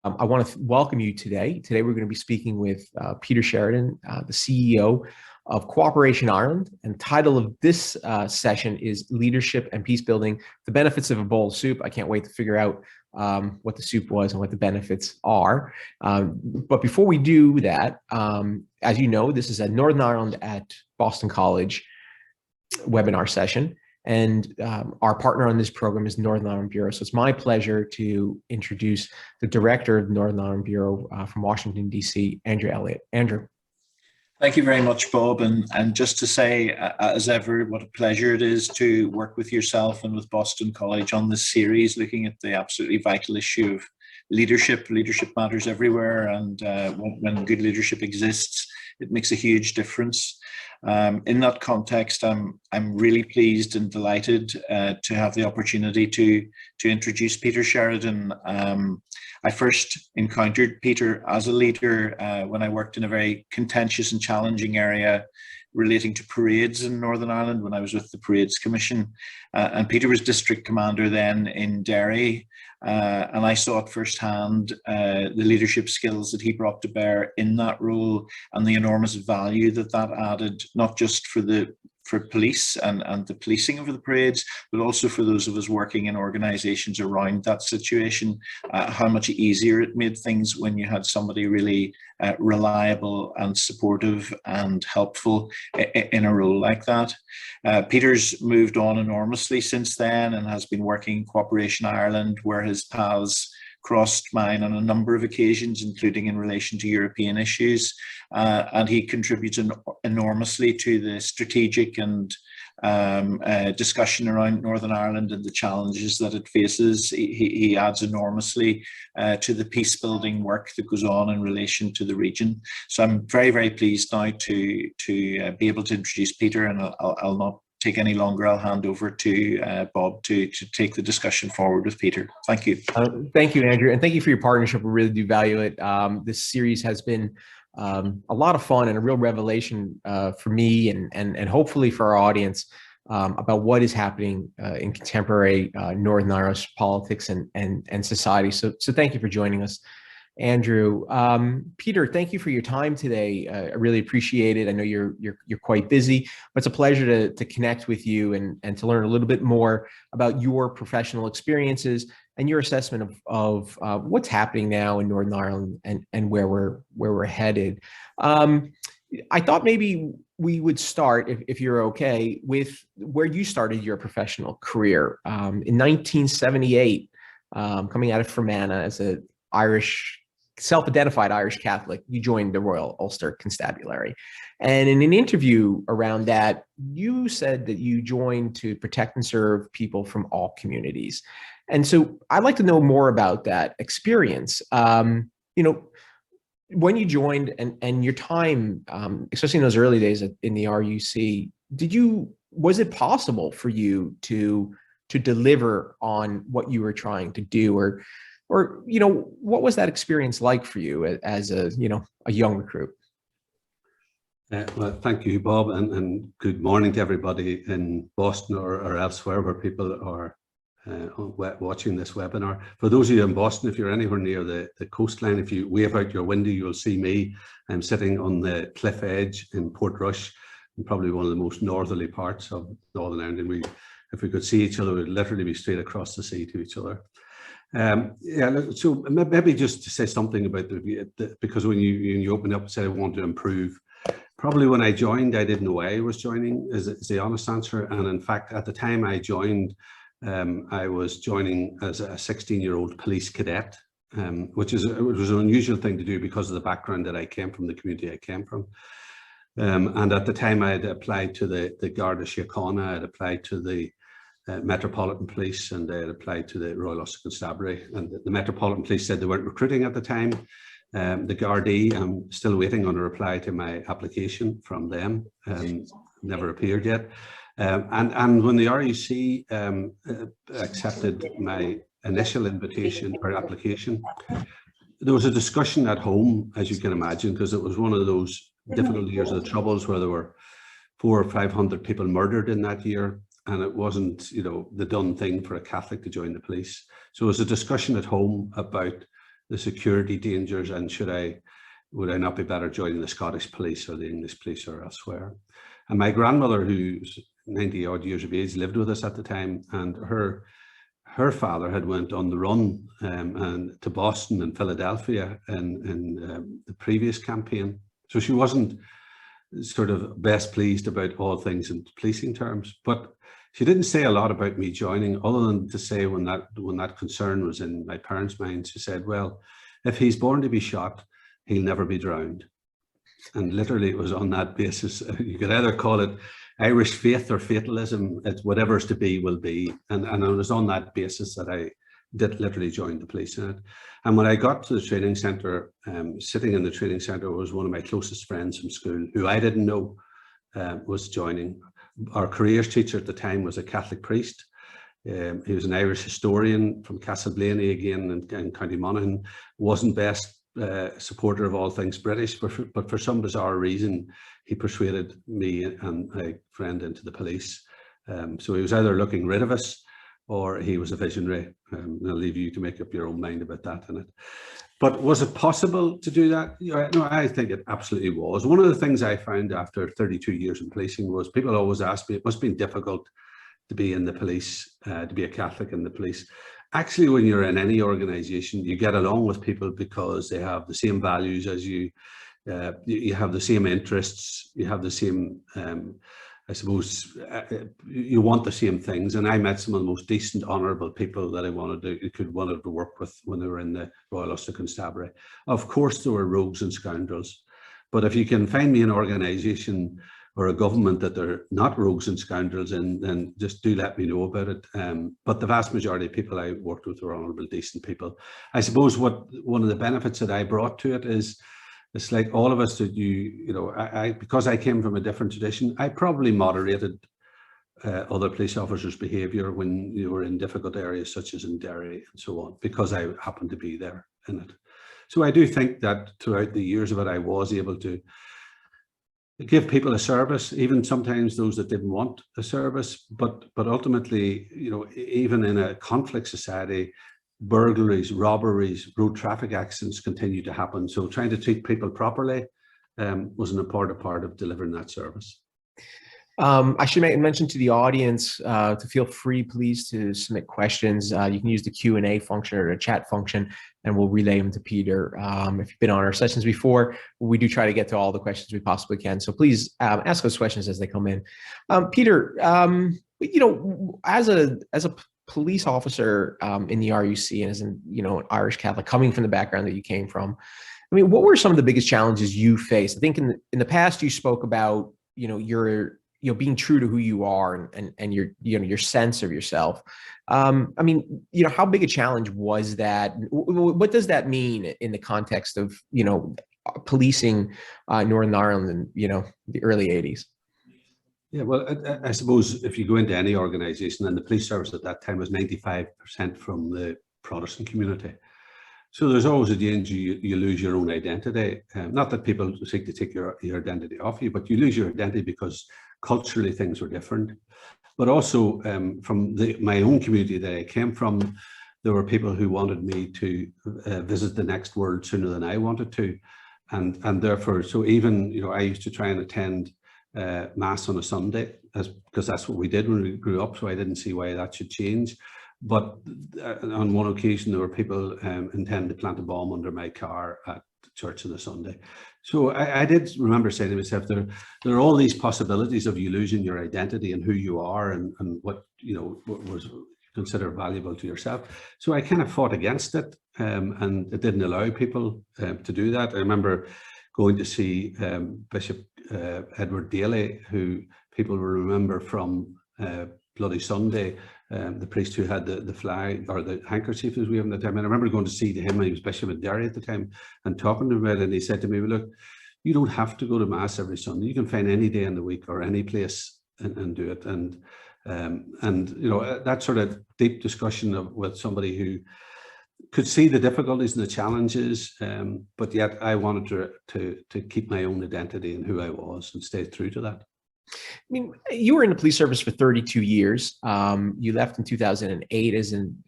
I want to welcome you today. Today, we're going to be speaking with Peter Sheridan, the CEO of Cooperation Ireland. And the title of this session is Leadership and Peace Building, the Benefits of a Bowl of Soup. I can't wait to figure out what the soup was and what the benefits are. But before we do that, as you know, this is a Northern Ireland at Boston College webinar session. And our partner on this program is Northern Ireland Bureau. So it's my pleasure to introduce the director of Northern Ireland Bureau from Washington, D.C., Andrew Elliott. Andrew. Thank you very much, Bob. And just to say, as ever, what a pleasure it is to work with yourself and with Boston College on this series, looking at the absolutely vital issue of leadership. Leadership matters everywhere. And when good leadership exists, it makes a huge difference. In that context, I'm really pleased and delighted to have the opportunity to introduce Peter Sheridan. I first encountered Peter as a leader when I worked in a very contentious and challenging area relating to parades in Northern Ireland when I was with the Parades Commission. And Peter was district commander then in Derry. And I saw at firsthand the leadership skills that he brought to bear in that role and the enormous value that added, not just for police and the policing of the parades, but also for those of us working in organisations around that situation, how much easier it made things when you had somebody really reliable and supportive and helpful in a role like that. Peter's moved on enormously since then and has been working in Cooperation Ireland, where his paths crossed mine on a number of occasions, including in relation to European issues. And he contributes enormously to the strategic and discussion around Northern Ireland and the challenges that it faces. He adds enormously to the peace building work that goes on in relation to the region. So I'm very, very pleased now to be able to introduce Peter, and I'll not take any longer. I'll hand over to Bob to take the discussion forward with Peter. Thank you. Thank you, Andrew. And thank you for your partnership. We really do value it. This series has been a lot of fun and a real revelation for me and hopefully for our audience about what is happening in contemporary Northern Irish politics and society. So thank you for joining us, Andrew. Peter, thank you for your time today. I really appreciate it. I know you're quite busy, but it's a pleasure to connect with you and to learn a little bit more about your professional experiences and your assessment of what's happening now in Northern Ireland and where we're headed. I thought maybe we would start, if you're okay, with where you started your professional career. In 1978, coming out of Fermanagh as a self-identified Irish Catholic, you joined the Royal Ulster Constabulary. And in an interview around that, you said that you joined to protect and serve people from all communities. And so I'd like to know more about that experience. When you joined and your time, especially in those early days in the RUC, was it possible for you to deliver on what you were trying to do, or what was that experience like for you as a young recruit? Well, thank you, Bob, and good morning to everybody in Boston or elsewhere where people are watching this webinar. For those of you in Boston, if you're anywhere near the coastline, if you wave out your window, you'll see me. I'm sitting on the cliff edge in Portrush, in probably one of the most northerly parts of Northern Ireland. And if we could see each other, we'd literally be straight across the sea to each other. So maybe just to say something about because when you opened up and said I want to improve, probably when I joined, I didn't know why I was joining, is the honest answer. And in fact, at the time I joined, I was joining as a 16-year-old police cadet, which was an unusual thing to do because of the background that I came from, the community I came from. And at the time I had applied to the Garda Síochána, I had applied to the Metropolitan Police, and they had applied to the Royal Ulster Constabulary. And the Metropolitan Police said they weren't recruiting at the time. The Gardaí, I'm still waiting on a reply to my application from them, never appeared yet. And when the RUC accepted my initial invitation or application, there was a discussion at home, as you can imagine, because it was one of those difficult years of the Troubles where there were 400 or 500 people murdered in that year. And it wasn't, the done thing for a Catholic to join the police. So it was a discussion at home about the security dangers, and would I not be better joining the Scottish police or the English police or elsewhere? And my grandmother, who's 90 odd years of age, lived with us at the time, and her father had went on the run and to Boston and Philadelphia in the previous campaign. So she wasn't sort of best pleased about all things in policing terms, but she didn't say a lot about me joining, other than to say when that concern was in my parents' minds, she said, well, if he's born to be shot, he'll never be drowned. And literally it was on that basis. You could either call it Irish faith or fatalism. It's whatever's to be will be. And it was on that basis that I did literally join the police in it. And when I got to the training centre, sitting in the training centre was one of my closest friends from school, who I didn't know was joining. Our careers teacher at the time was a Catholic priest. He was an Irish historian from Castleblaney again in County Monaghan. Wasn't best supporter of all things British, but for some bizarre reason, he persuaded me and my friend into the police. So he was either looking rid of us or he was a visionary. And I'll leave you to make up your own mind about that in it. But was it possible to do that? No, I think it absolutely was. One of the things I found after 32 years in policing was people always asked me, it must have been difficult to be in the police, to be a Catholic in the police. Actually, when you're in any organisation, you get along with people because they have the same values as you. You have the same interests. You have the same, I suppose, you want the same things. And I met some of the most decent, honourable people that I wanted to work with when they were in the Royal Ulster Constabulary. Of course, there were rogues and scoundrels, but if you can find me an organisation or a government that they're not rogues and scoundrels in, then just do let me know about it. But the vast majority of people I worked with were honourable, decent people. I suppose one of the benefits that I brought to it is, it's like all of us that because I came from a different tradition, I probably moderated other police officers' behaviour when you were in difficult areas such as in Derry and so on, because I happened to be there in it. So I do think that throughout the years of it, I was able to give people a service, even sometimes those that didn't want a service, but ultimately, even in a conflict society, burglaries, robberies, road traffic accidents continue to happen. So trying to treat people properly was an important part of delivering that service. I should mention to the audience to feel free, please, to submit questions. You can use the Q&A function or the chat function, and we'll relay them to Peter. If you've been on our sessions before, we do try to get to all the questions we possibly can. So please ask those questions as they come in. Peter, as a police officer in the RUC and as an Irish Catholic, coming from the background that you came from, I mean, what were some of the biggest challenges you faced? I think in the past you spoke about your being true to who you are and your sense of yourself. I mean, how big a challenge was that? What does that mean in the context of policing Northern Ireland in the early 80s? Yeah, well, I suppose if you go into any organisation, and the police service at that time was 95% from the Protestant community. So there's always a danger you lose your own identity. Not that people seek to take your identity off you, but you lose your identity because culturally things were different. But also from my own community that I came from, there were people who wanted me to visit the next world sooner than I wanted to. And therefore, so even, I used to try and attend Mass on a Sunday because that's what we did when we grew up. So I didn't see why that should change. But on one occasion, there were people intending to plant a bomb under my car at church on a Sunday. So I did remember saying to myself, there are all these possibilities of you losing your identity and who you are and what what was considered valuable to yourself. So I kind of fought against it, and it didn't allow people to do that. I remember going to see Bishop Edward Daly, who people will remember from Bloody Sunday, the priest who had the flag or the handkerchief as we have at the time. And I remember going to see him when he was Bishop in Derry at the time and talking to him about it. And he said to me, well, look, you don't have to go to Mass every Sunday. You can find any day in the week or any place and do it. And that sort of deep discussion with somebody who could see the difficulties and the challenges, but yet I wanted to keep my own identity and who I was and stay true to that. I mean, you were in the police service for 32 years. You left in 2008 as an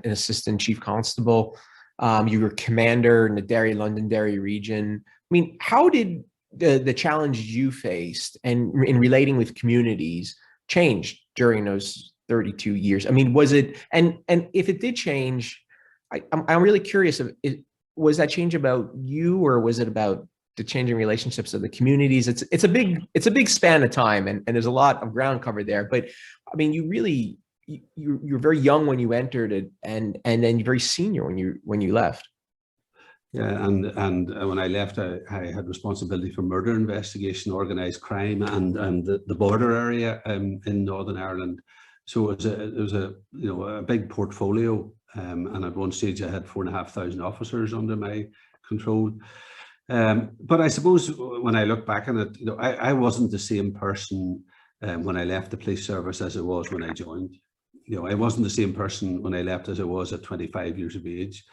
assistant chief constable. You were commander in the Derry, Londonderry region. I mean, how did the challenges you faced and in relating with communities change during those 32 years? I mean, was it, and if it did change, I'm really curious, was that change about you, or was it about the changing relationships of the communities? It's a big span of time, and there's a lot of ground covered there. But I mean, you're very young when you entered it, and then you're very senior when you left. Yeah, and when I left, I had responsibility for murder investigation, organised crime, and the border area in Northern Ireland. So it was a a big portfolio, and at one stage I had 4,500 officers under my control. But I suppose when I look back on it, I wasn't the same person when I left the police service as I was when I joined. I wasn't the same person when I left as I was at 25 years of age.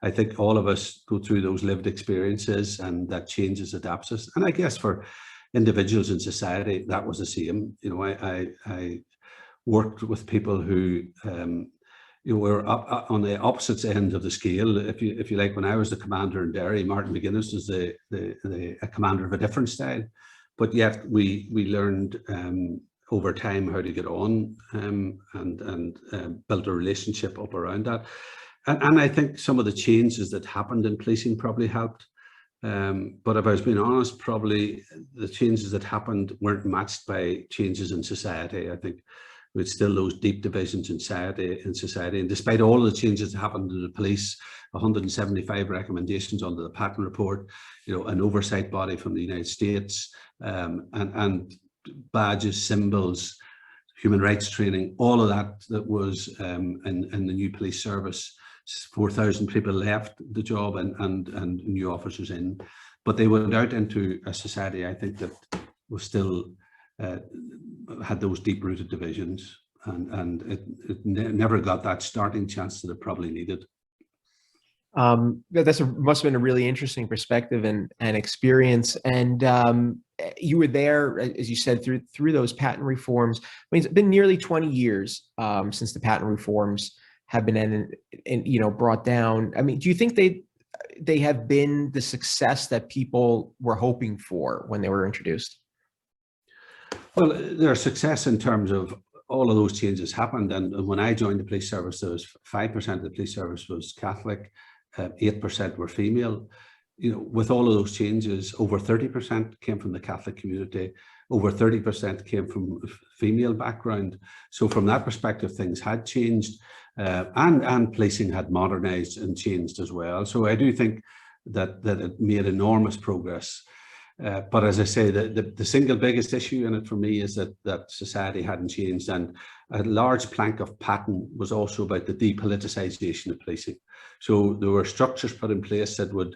I think all of us go through those lived experiences, and that changes, adapts us. And I guess for individuals in society, that was the same. I worked with people who were up on the opposite end of the scale. If you like, when I was the commander in Derry, Martin McGuinness was a commander of a different style, but yet we learned over time how to get on, and built a relationship up around that. And I think some of the changes that happened in policing probably helped. But if I was being honest, probably the changes that happened weren't matched by changes in society. I think with still those deep divisions in society. And despite all the changes that happened to the police, 175 recommendations under the Patton report, an oversight body from the United States, and badges, symbols, human rights training, all of that was in the new police service. 4,000 people left the job, and new officers in, but they went out into a society, I think, that was still had those deep-rooted divisions, and it never got that starting chance that it probably needed. Must have been a really interesting perspective and experience. And you were there, as you said, through those patent reforms. I mean, it's been nearly 20 years since the patent reforms have been brought down. I mean, do you think they have been the success that people were hoping for when they were introduced? Well, their success in terms of all of those changes happened. And when I joined the police service, there was 5% of the police service was Catholic, 8% were female. With all of those changes, over 30% came from the Catholic community, over 30% came from female background. So from that perspective, things had changed, and policing had modernized and changed as well. So I do think that it made enormous progress. But as I say, the single biggest issue in it for me is that society hadn't changed, and a large plank of Patton was also about the depoliticization of policing. So there were structures put in place that would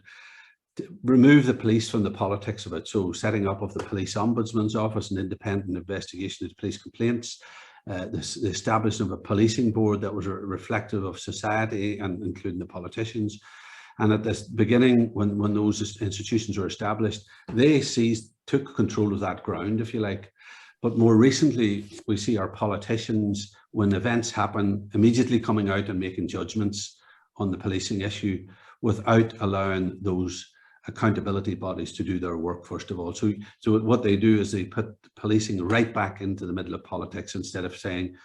remove the police from the politics of it. So setting up of the police ombudsman's office, an independent investigation of police complaints, the establishment of a policing board that was reflective of society and including the politicians. And at this beginning, when those institutions were established, they took control of that ground, if you like. But more recently, we see our politicians, when events happen, immediately coming out and making judgments on the policing issue without allowing those accountability bodies to do their work, first of all. So what they do is they put policing right back into the middle of politics, instead of saying,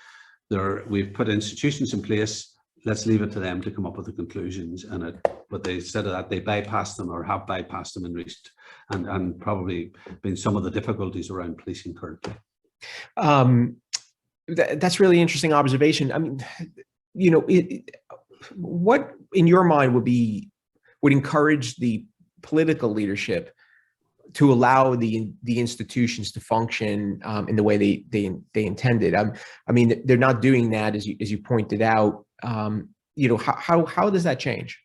we've put institutions in place, let's leave it to them to come up with the conclusions. But instead of that, they bypass them, or have bypassed them in recent, and probably been some of the difficulties around policing currently. That's really interesting observation. I mean, what in your mind would encourage the political leadership to allow the institutions to function in the way they intended? I mean, they're not doing that, as you pointed out. How does that change?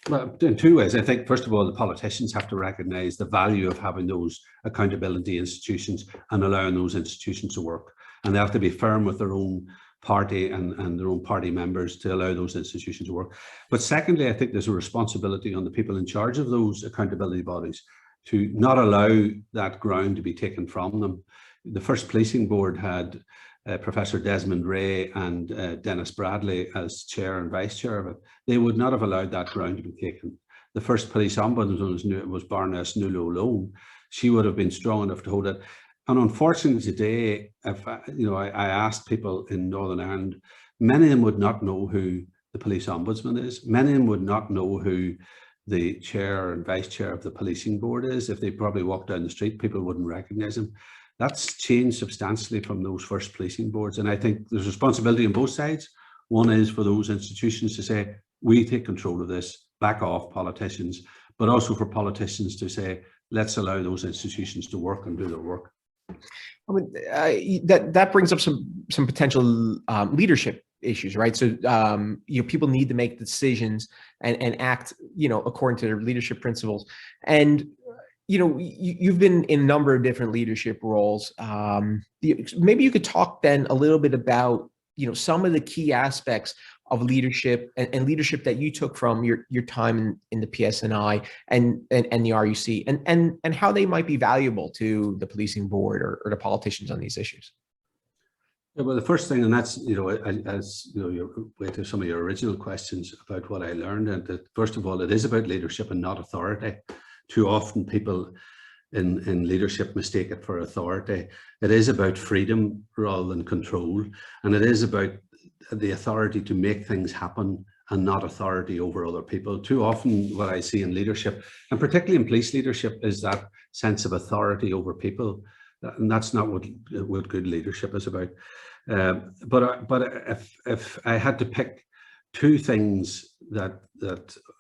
Well, in two ways. I think, first of all, the politicians have to recognize the value of having those accountability institutions and allowing those institutions to work. And they have to be firm with their own party and their own party members to allow those institutions to work. But secondly, I think there's a responsibility on the people in charge of those accountability bodies to not allow that ground to be taken from them. The first policing board had Professor Desmond Ray and Dennis Bradley as chair and vice chair of it, they would not have allowed that ground to be taken. The first police ombudsman was Baroness Nuala O'Loan. She would have been strong enough to hold it. And unfortunately today, if I asked people in Northern Ireland, many of them would not know who the police ombudsman is. Many of them would not know who the chair and vice chair of the policing board is. If they probably walked down the street, people wouldn't recognise them. That's changed substantially from those first policing boards. And I think there's responsibility on both sides. One is for those institutions to say, we take control of this, back off politicians, but also for politicians to say, let's allow those institutions to work and do their work. I mean, that brings up some potential leadership issues, right? So people need to make decisions and act, according to their leadership principles. And you've been in a number of different leadership roles. Maybe you could talk then a little bit about some of the key aspects of leadership and leadership that you took from your time in the PSNI and the RUC, and how they might be valuable to the policing board or the politicians on these issues. Yeah, well, the first thing, and that's as you way to some of your original questions about what I learned, and that first of all, it is about leadership and not authority. Too often people in leadership mistake it for authority. It is about freedom rather than control, and it is about the authority to make things happen and not authority over other people. Too often what I see in leadership, and particularly in police leadership, is that sense of authority over people, and that's not what good leadership is about. But if I had to pick two things that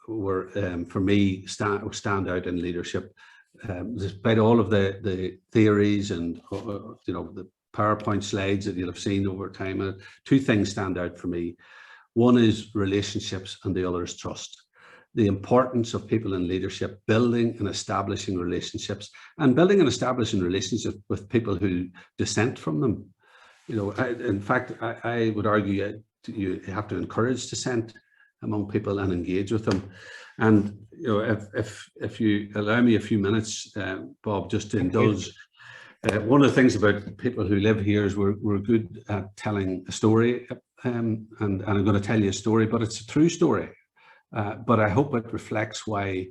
were for me stand out in leadership, despite all of the theories and the PowerPoint slides that you'll have seen over time, two things stand out for me. One is relationships and the other is trust. The importance of people in leadership, building and establishing relationships, and building and establishing relationships with people who dissent from them. In fact, I would argue you have to encourage dissent among people and engage with them. And if you allow me a few minutes, Bob, just to indulge. One of the things about people who live here is we're good at telling a story, and I'm going to tell you a story, but it's a true story. But I hope it reflects why,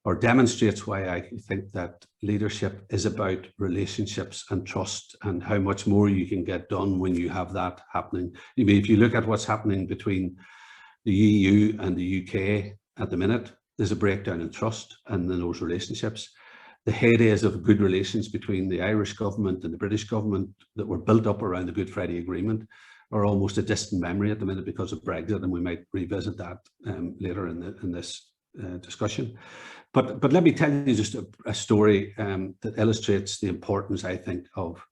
or demonstrates why I think that leadership is about relationships and trust, and how much more you can get done when you have that happening. I mean, if you look at what's happening between the EU and the UK at the minute, there's a breakdown in trust and in those relationships. The heydays of good relations between the Irish government and the British government that were built up around the Good Friday Agreement are almost a distant memory at the minute because of Brexit, and we might revisit that later in this discussion. But let me tell you just a story that illustrates the importance, I think, of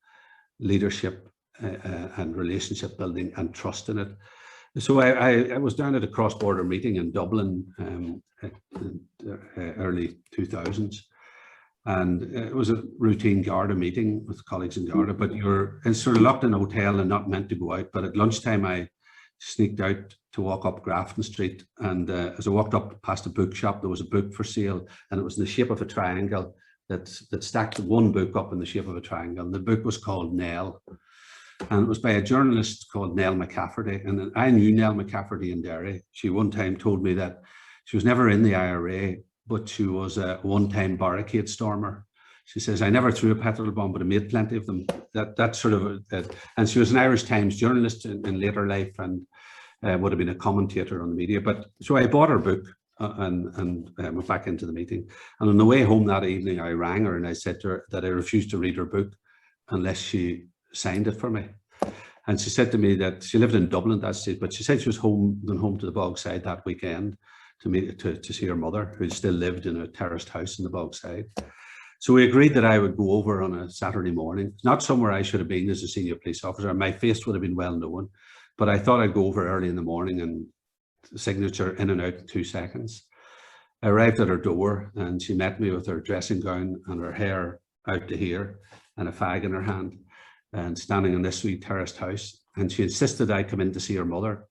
leadership and relationship building and trust in it. So I was down at a cross-border meeting in Dublin in early 2000s. And it was a routine Garda meeting with colleagues in Garda, but you're sort of locked in a hotel and not meant to go out. But at lunchtime, I sneaked out to walk up Grafton Street. And as I walked up past a bookshop, there was a book for sale, and it was in the shape of a triangle that stacked one book up in the shape of a triangle. And the book was called Nell. And it was by a journalist called Nell McCafferty. And I knew Nell McCafferty in Derry. She one time told me that she was never in the IRA, but she was a one-time barricade stormer. She says, I never threw a petrol bomb, but I made plenty of them. That sort of, and she was an Irish Times journalist in later life, and would have been a commentator on the media. But so I bought her book and went back into the meeting. And on the way home that evening, I rang her and I said to her that I refused to read her book unless she signed it for me. And she said to me that she lived in Dublin at that stage, but she said she was going home to the Bogside that weekend to see her mother, who still lived in a terraced house in the Bogside. So we agreed that I would go over on a Saturday morning, not somewhere I should have been as a senior police officer. My face would have been well known, but I thought I'd go over early in the morning and signature in and out in 2 seconds. I arrived at her door and she met me with her dressing gown and her hair out to here and a fag in her hand and standing in this wee terraced house. And she insisted I come in to see her mother.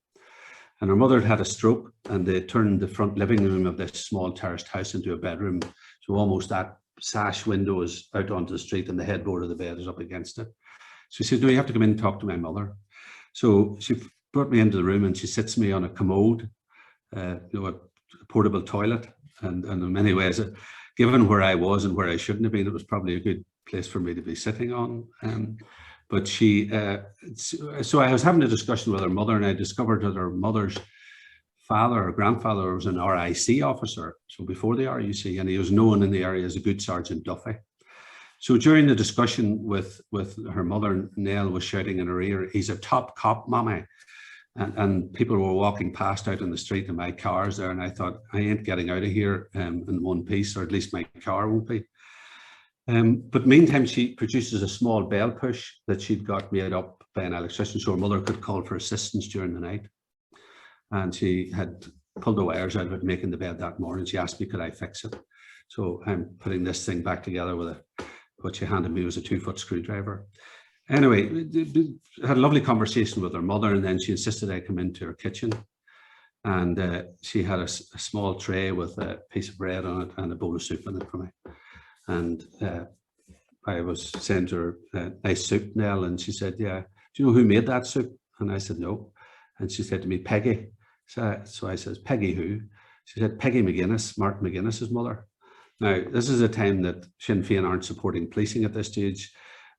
And her mother had a stroke, and they turned the front living room of this small terraced house into a bedroom. So almost that sash window is out onto the street and the headboard of the bed is up against it. She said, no, you have to come in and talk to my mother. So she brought me into the room and she sits me on a commode, a portable toilet. And in many ways, given where I was and where I shouldn't have been, it was probably a good place for me to be sitting on. But so I was having a discussion with her mother, and I discovered that her mother's father or grandfather was an RIC officer, so before the RUC, and he was known in the area as a good Sergeant Duffy. So during the discussion with her mother, Nell was shouting in her ear, "He's a top cop, mommy." And people were walking past out in the street, and my car's there, and I thought, I ain't getting out of here in one piece, or at least my car won't be. But meantime, she produces a small bell push that she'd got made up by an electrician so her mother could call for assistance during the night. And she had pulled the wires out of it, making the bed that morning. She asked me, could I fix it? So I'm putting this thing back together with what she handed me was a 2-foot screwdriver. Anyway, I had a lovely conversation with her mother, and then she insisted I come into her kitchen. And she had a small tray with a piece of bread on it and a bowl of soup in it for me. And I was saying to her, nice soup, Nell. And she said, yeah, do you know who made that soup? And I said, no. And she said to me, Peggy. So I said, Peggy who? She said, Peggy McGuinness, Martin McGuinness's mother. Now, this is a time that Sinn Féin aren't supporting policing at this stage.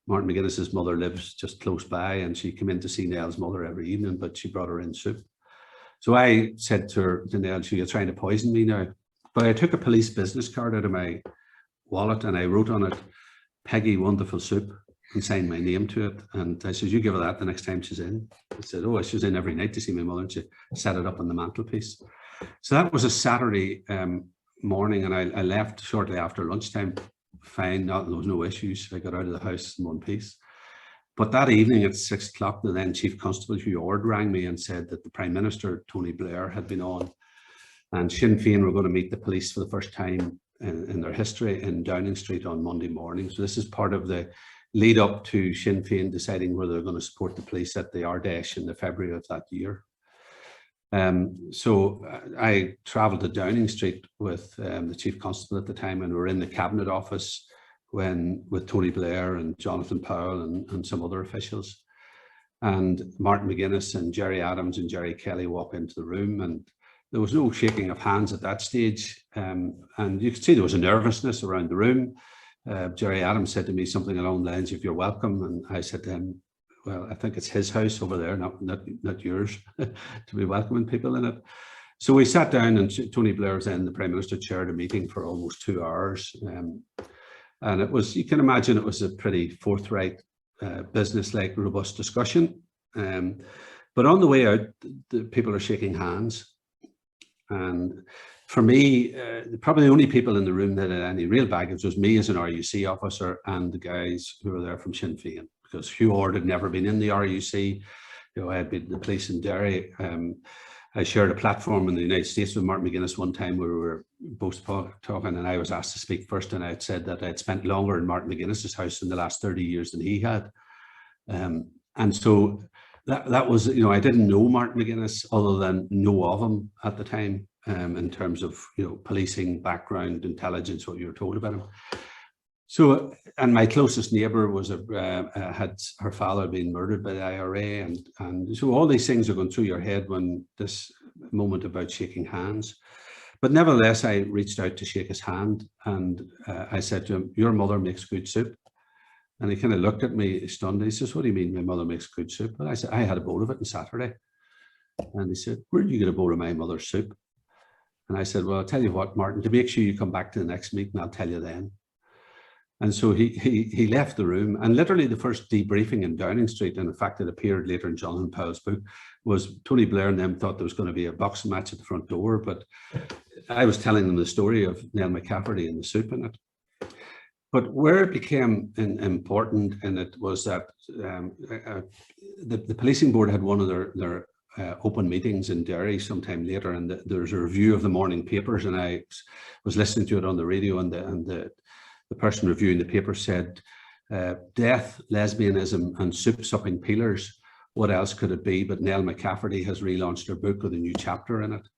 Martin McGuinness's mother lives just close by, and she came in to see Nell's mother every evening, but she brought her in soup. So I said to Nell, you're trying to poison me now. But I took a police business card out of my wallet and I wrote on it, Peggy Wonderful Soup, and signed my name to it. And I said, you give her that the next time she's in. I said, oh, she's in every night to see my mother, and she set it up on the mantelpiece. So that was a Saturday morning, and I left shortly after lunchtime. Fine, there was no issues. I got out of the house in one piece. But that evening at 6 o'clock, the then Chief Constable Hugh Ord rang me and said that the Prime Minister, Tony Blair, had been on, and Sinn Féin were going to meet the police for the first time in their history in Downing Street on Monday morning. So this is part of the lead up to Sinn Féin deciding whether they're going to support the police at the Ardèche in the February of that year. So I travelled to Downing Street with the Chief Constable at the time, and we were in the Cabinet Office with Tony Blair and Jonathan Powell and some other officials. And Martin McGuinness and Jerry Adams and Jerry Kelly walked into the room, and there was no shaking of hands at that stage. And you could see there was a nervousness around the room. Jerry Adams said to me something along the lines of, you're welcome. And I said to him, well, I think it's his house over there, not yours, to be welcoming people in it. So we sat down, and Tony Blair was in, the Prime Minister chaired a meeting for almost 2 hours. And it was, you can imagine, it was a pretty forthright, business-like, robust discussion. But on the way out, the people are shaking hands. And for me, probably the only people in the room that had any real baggage was me as an RUC officer and the guys who were there from Sinn Féin, because Hugh Ord had never been in the RUC. You know, I had been in the police in Derry. I shared a platform in the United States with Martin McGuinness one time where we were both talking, and I was asked to speak first, and I had said that I'd spent longer in Martin McGuinness's house in the last 30 years than he had. And so that was, you know, I didn't know Martin McGuinness other than know of him at the time, in terms of, you know, policing background, intelligence, what you were told about him. So, and my closest neighbour was had her father been murdered by the IRA, and so all these things are going through your head when this moment about shaking hands. But nevertheless, I reached out to shake his hand, and I said to him, your mother makes good soup. And he kind of looked at me stunned. He says, what do you mean my mother makes good soup? And I said, I had a bowl of it on Saturday. And he said, where did you get a bowl of my mother's soup? And I said, well, I'll tell you what, Martin, to make sure you come back to the next meeting, I'll tell you then. And so he left the room, and literally the first debriefing in Downing Street, and in fact it appeared later in Jonathan Powell's book, was Tony Blair and them thought there was going to be a boxing match at the front door, but I was telling them the story of Nell McCafferty and the soup in it. But where it became important in it was that the policing board had one of their open meetings in Derry sometime later, and there was a review of the morning papers, and I was listening to it on the radio, and the person reviewing the paper said, death, lesbianism and soup supping peelers, what else could it be? But Nell McCafferty has relaunched her book with a new chapter in it.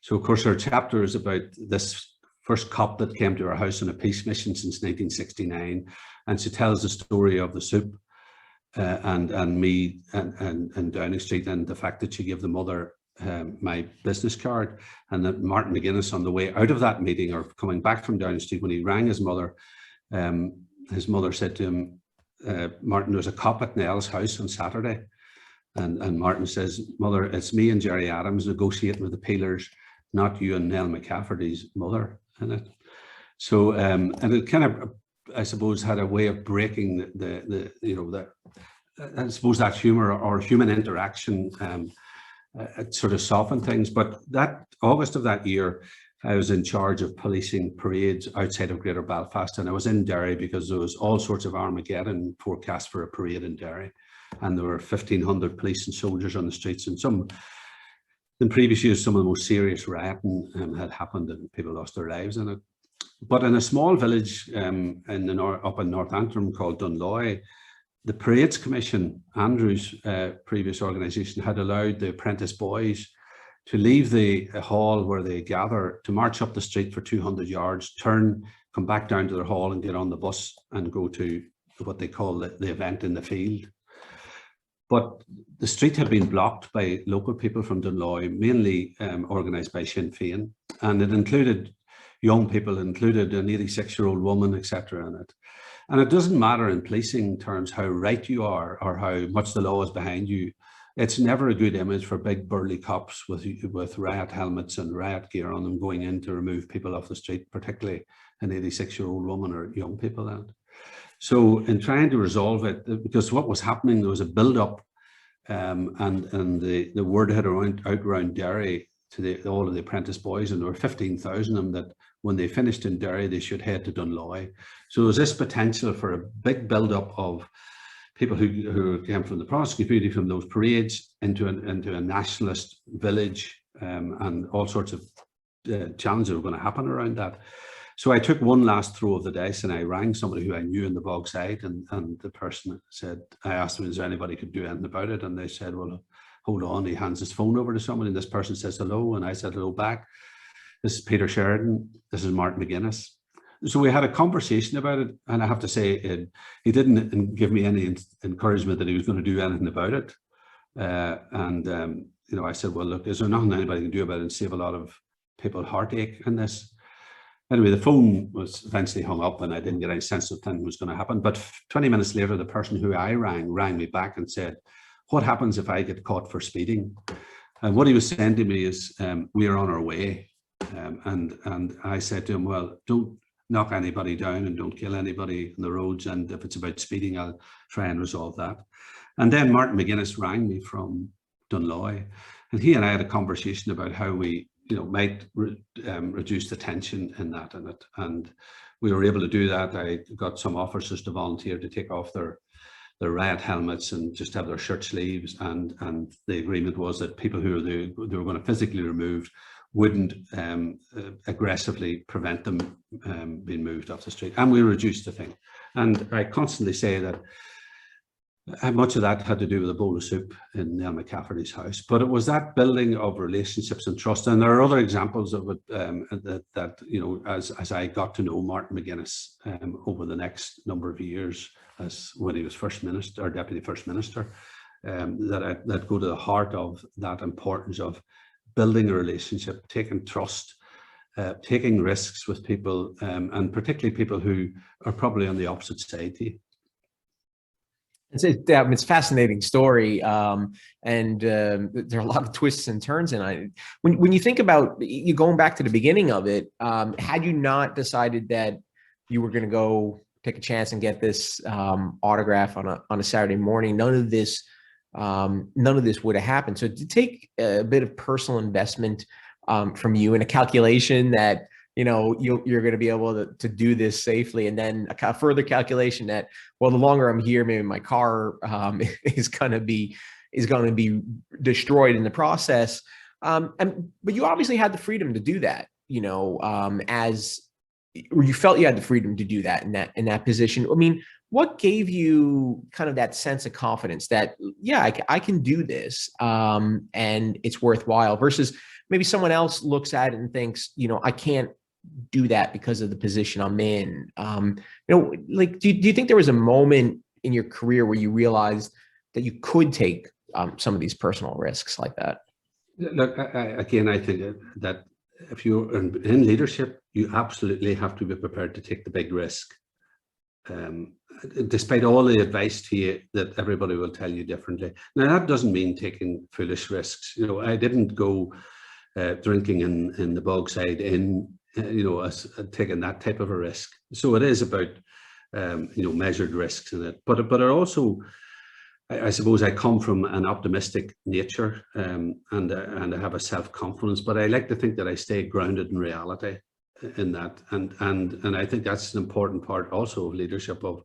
So of course her chapter is about this first cop that came to her house on a peace mission since 1969. And she tells the story of the soup and me and Downing Street, and the fact that she gave the mother my business card, and that Martin McGuinness, on the way out of that meeting or coming back from Downing Street, when he rang his mother said to him, Martin, there's a cop at Nell's house on Saturday. And Martin says, Mother, it's me and Jerry Adams negotiating with the peelers, not you and Nell McCafferty's mother. In it. So, and it kind of, I suppose, had a way of breaking I suppose that humor or human interaction it sort of softened things. But that August of that year, I was in charge of policing parades outside of Greater Belfast, and I was in Derry because there was all sorts of Armageddon forecast for a parade in Derry, and there were 1,500 police and soldiers on the streets. And some, in previous years, some of the most serious rioting had happened, and people lost their lives in it. But in a small village up in North Antrim called Dunloy, the Parades Commission, Andrew's previous organisation, had allowed the apprentice boys to leave the hall where they gather, to march up the street for 200 yards, turn, come back down to their hall and get on the bus and go to what they call the event in the field. But the street had been blocked by local people from Dunloy, mainly organised by Sinn Féin, and it included young people, included an 86-year-old woman, etc. in it. And it doesn't matter in policing terms how right you are or how much the law is behind you. It's never a good image for big burly cops with riot helmets and riot gear on them going in to remove people off the street, particularly an 86-year-old woman or young people. And so in trying to resolve it, because what was happening, there was a build-up and the word had out around Derry to all of the apprentice boys, and there were 15,000 of them, that when they finished in Derry, they should head to Dunloy. So there was this potential for a big build-up of people who came from the Protestant community, from those parades, into a nationalist village, and all sorts of challenges were going to happen around that. So I took one last throw of the dice, and I rang somebody who I knew in the Bogside, and the person said, I asked them, is there anybody who could do anything about it? And they said, well, hold on. He hands his phone over to somebody, and this person says hello, and I said hello back. This is Peter Sheridan. This is Martin McGuinness. So we had a conversation about it, and I have to say, he didn't give me any encouragement that he was going to do anything about it. You know, I said, well, look, is there nothing anybody can do about it and save a lot of people heartache in this? Anyway, the phone was eventually hung up, and I didn't get any sense of anything was going to happen. But 20 minutes later, the person who I rang me back and said, what happens if I get caught for speeding? And what he was saying to me is, we are on our way. And I said to him, well, don't knock anybody down and don't kill anybody on the roads. And if it's about speeding, I'll try and resolve that. And then Martin McGuinness rang me from Dunloy, and he and I had a conversation about how we, you know, might reduce the tension in that. And we were able to do that. I got some officers to volunteer to take off their riot helmets and just have their shirt sleeves. And the agreement was that people who they were going to physically remove wouldn't aggressively prevent them being moved off the street. And we reduced the thing. And I constantly say that much of that had to do with a bowl of soup in Nell McCafferty's house, but it was that building of relationships and trust. And there are other examples of it that you know, as I got to know Martin McGuinness over the next number of years, as when he was First Minister or Deputy First Minister, that go to the heart of that importance of building a relationship, taking trust, taking risks with people, and particularly people who are probably on the opposite side to you. It's a fascinating story, and there are a lot of twists and turns in it. When you think about you going back to the beginning of it, had you not decided that you were going to go take a chance and get this autograph on a Saturday morning, none of this would have happened. So to take a bit of personal investment from you and a calculation that, you know, you're going to be able to do this safely, and then a further calculation that, well, the longer I'm here, maybe my car is going to be destroyed in the process. But you obviously had the freedom to do that, you know, or you felt you had the freedom to do that in that position. I mean, what gave you kind of that sense of confidence that, yeah, I can do this, and it's worthwhile, versus maybe someone else looks at it and thinks, you know, I can't do that because of the position I'm in. You know, like, do you think there was a moment in your career where you realized that you could take some of these personal risks like that? Look, again, I think that if you're in leadership, you absolutely have to be prepared to take the big risk. Despite all the advice to you that everybody will tell you differently. Now, that doesn't mean taking foolish risks. You know, I didn't go drinking in the Bogside Inn, you know, as taking that type of a risk. So it is about, you know, measured risks in it. But it also, I suppose I come from an optimistic nature, and I have a self-confidence, but I like to think that I stay grounded in reality in that. And I think that's an important part also of leadership, of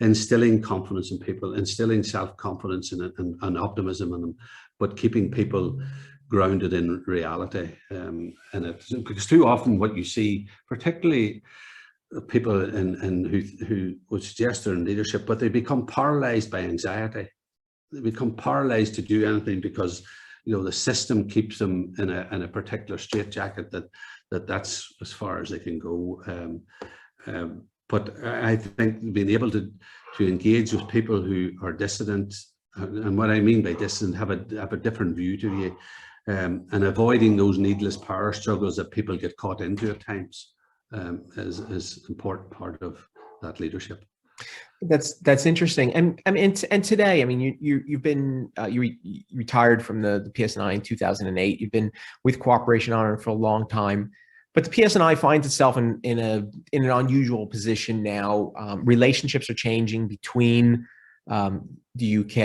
instilling confidence in people, instilling self-confidence and optimism in them, but keeping people grounded in reality. And because too often what you see, particularly people who would suggest they're in leadership, but they become paralyzed by anxiety. They become paralyzed to do anything because, you know, the system keeps them in a particular straitjacket that's as far as they can go. But I think being able to engage with people who are dissident, and what I mean by dissident, have a different view to you, and avoiding those needless power struggles that people get caught into at times, is an important part of that leadership. That's interesting. And I mean, and today, I mean, you've been you retired from the PSNI in 2008. You've been with Cooperation Ireland for a long time, but the PSNI finds itself in an unusual position now. Relationships are changing between the UK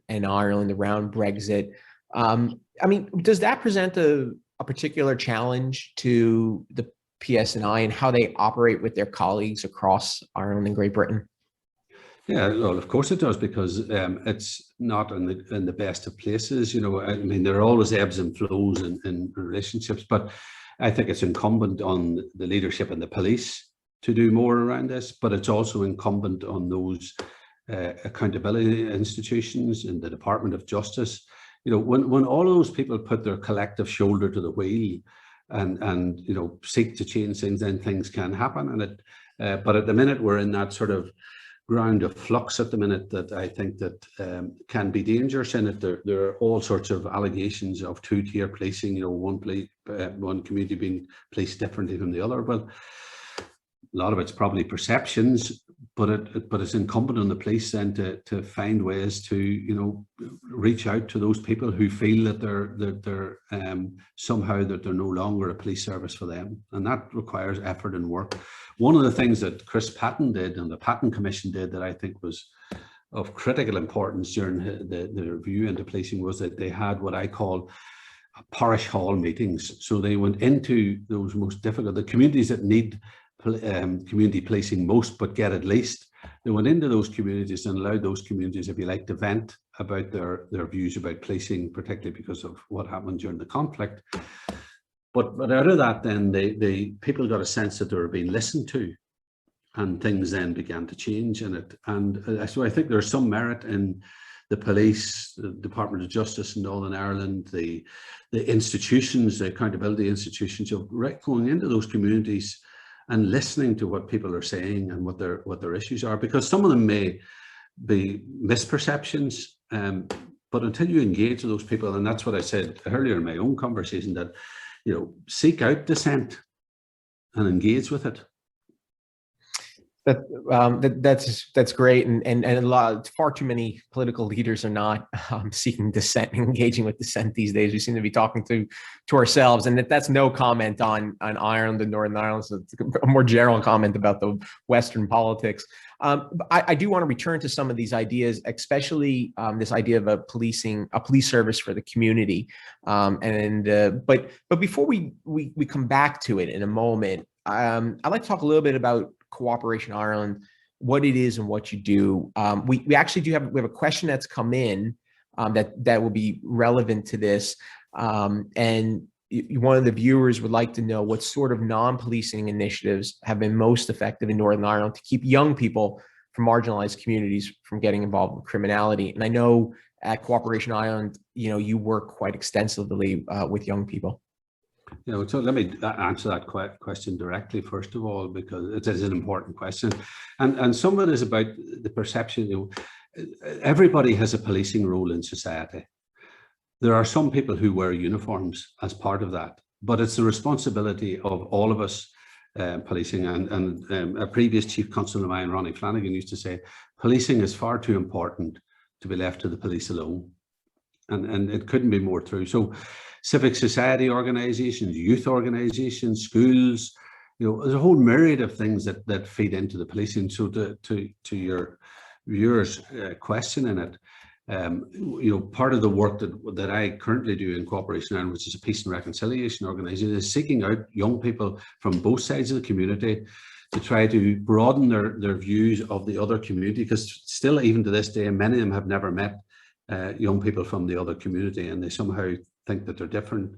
and Ireland around Brexit. I mean, does that present a particular challenge to the PSNI and how they operate with their colleagues across Ireland and Great Britain? Yeah, well, of course it does, because it's not in the best of places. You know, I mean, there are always ebbs and flows in relationships, but I think it's incumbent on the leadership and the police to do more around this, but it's also incumbent on those accountability institutions in the Department of Justice. You know, when all of those people put their collective shoulder to the wheel and you know, seek to change things, then things can happen. And but at the minute we're in that sort of ground of flux at the minute that I think that can be dangerous in it. There are all sorts of allegations of two-tier policing, you know, one community being policed differently from the other. Well, a lot of it's probably perceptions, but it's incumbent on the police then to find ways to, you know, reach out to those people who feel that they're somehow that they're no longer a police service for them, and that requires effort and work. One of the things that Chris Patton did and the Patton Commission did that I think was of critical importance during the review into policing was that they had what I call parish hall meetings. So they went into those most difficult, the communities that need community policing most but get it least. They went into those communities and allowed those communities, if you like, to vent about their views about policing, particularly because of what happened during the conflict. But out of that, then the people got a sense that they were being listened to, and things then began to change in it. And so I think there's some merit in the police, the Department of Justice in Northern Ireland, the institutions, the accountability institutions, of going into those communities and listening to what people are saying and what their issues are, because some of them may be misperceptions, but until you engage with those people, and that's what I said earlier in my own conversation, that, you know, seek out dissent and engage with it. That's great, and a far too many political leaders are not seeking dissent and engaging with dissent these days. We seem to be talking to ourselves, and that's no comment on Ireland and Northern Ireland. So it's a more general comment about the Western politics. I do want to return to some of these ideas, especially this idea of a police service for the community. But before we come back to it in a moment, I'd like to talk a little bit about Cooperation Ireland, what it is and what you do. We actually have a question that's come in that will be relevant to this. And one of the viewers would like to know what sort of non-policing initiatives have been most effective in Northern Ireland to keep young people from marginalized communities from getting involved with criminality. And I know at Cooperation Ireland, you know, you work quite extensively with young people. So let me answer that question directly, first of all, because it is an important question. And some of it is about the perception. Everybody has a policing role in society. There are some people who wear uniforms as part of that, but it's the responsibility of all of us policing. And a previous Chief Constable of mine, Ronnie Flanagan, used to say, policing is far too important to be left to the police alone. And it couldn't be more true. So civic society organizations, youth organizations, schools, there's a whole myriad of things that feed into the policing. So to your viewers' question in it, part of the work that I currently do in Cooperation Ireland, which is a peace and reconciliation organisation, is seeking out young people from both sides of the community to try to broaden their views of the other community, because still, even to this day, many of them have never met young people from the other community, and they somehow think that they're different.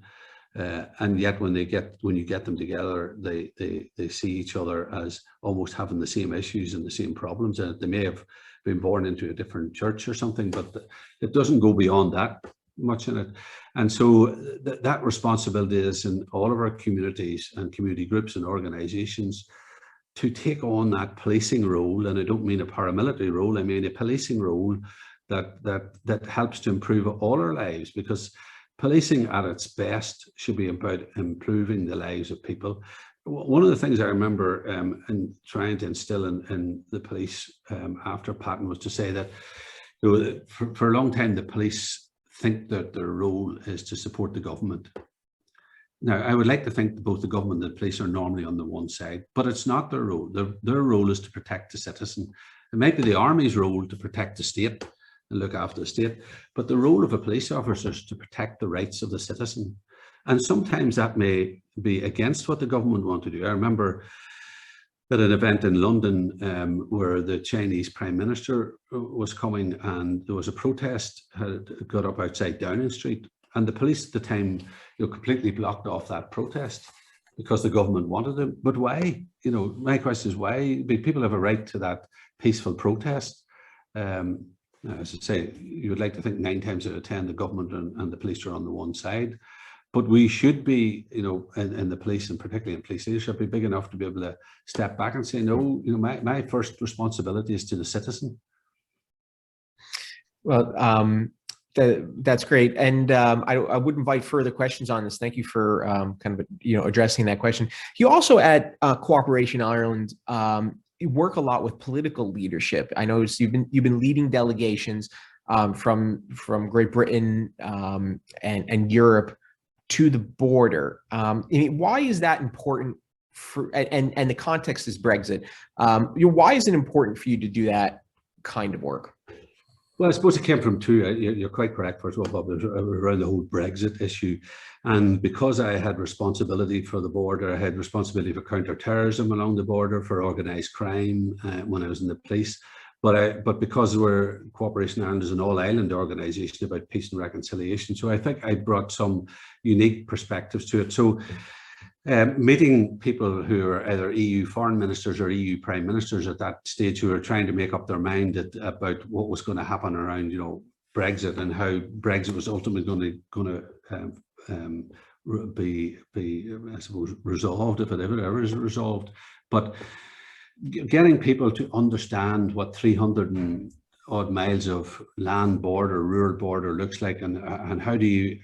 And yet when you get them together, they see each other as almost having the same issues and the same problems. And they may have been born into a different church or something, but it doesn't go beyond that much in it. And so that responsibility is in all of our communities and community groups and organizations to take on that policing role. And I don't mean a paramilitary role, I mean a policing role that helps to improve all our lives, because policing at its best should be about improving the lives of people. One of the things I remember in trying to instill in the police after Patton was to say that for a long time the police think that their role is to support the government. Now, I would like to think that both the government and the police are normally on the one side, but it's not their role. Their role is to protect the citizen. It might be the army's role to protect the state and look after the state, but the role of a police officer is to protect the rights of the citizen. And sometimes that may be against what the government want to do. I remember at an event in London where the Chinese Prime Minister was coming, and there was a protest had got up outside Downing Street, and the police at the time completely blocked off that protest because the government wanted them. But why? My question is why? People have a right to that peaceful protest. As I say, you would like to think 9 times out of 10 the government and the police are on the one side, but we should be, in the police, and particularly in police leadership, be big enough to be able to step back and say, no, my first responsibility is to the citizen. Well, that's great, and I would invite further questions on this. Thank you for kind of addressing that question. You also at Cooperation Ireland. You work a lot with political leadership. I noticed you've been leading delegations from Great Britain and Europe to the border. Why is that important and the context is Brexit? Why is it important for you to do that kind of work? Well, I suppose it came from two. You're quite correct, first of all, Bob, around the whole Brexit issue. And because I had responsibility for the border, I had responsibility for counter-terrorism along the border, for organised crime when I was in the police. But because Cooperation Ireland is an all-island organisation about peace and reconciliation, so I think I brought some unique perspectives to it. So meeting people who are either EU foreign ministers or EU prime ministers at that stage who are trying to make up their mind about what was going to happen around, Brexit, and how Brexit was ultimately going to be, I suppose, resolved, if it ever is resolved. But getting people to understand what 300 and odd miles of land border, rural border looks like, and how do you,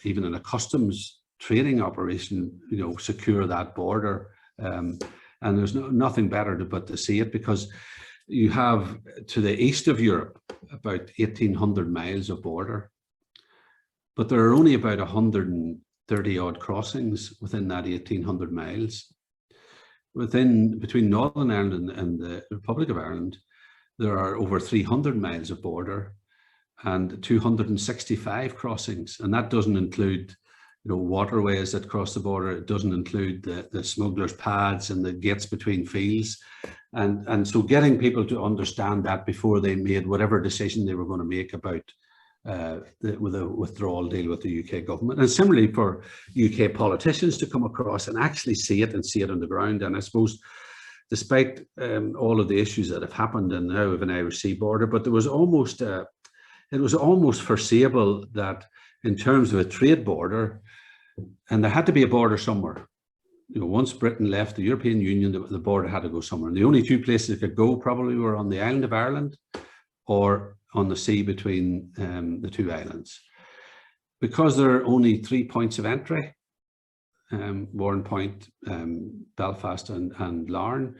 even in a customs trading operation, secure that border, and there's nothing better but to see it, because you have to the east of Europe about 1,800 miles of border, but there are only about 130 odd crossings within that 1,800 miles. Between Northern Ireland and the Republic of Ireland, there are over 300 miles of border and 265 crossings, and that doesn't include waterways that cross the border. It doesn't include the smugglers' paths and the gates between fields. And so getting people to understand that before they made whatever decision they were going to make about the withdrawal deal with the UK government. And similarly for UK politicians to come across and actually see it on the ground. And I suppose despite all of the issues that have happened, and now we have an Irish Sea border, but there was almost, it was almost foreseeable that in terms of a trade border, And there had to be a border somewhere. You know, once Britain left the European Union, the border had to go somewhere. And the only two places it could go probably were on the island of Ireland or on the sea between the two islands. Because there are only 3 points of entry, Warrenpoint, Belfast and Larne,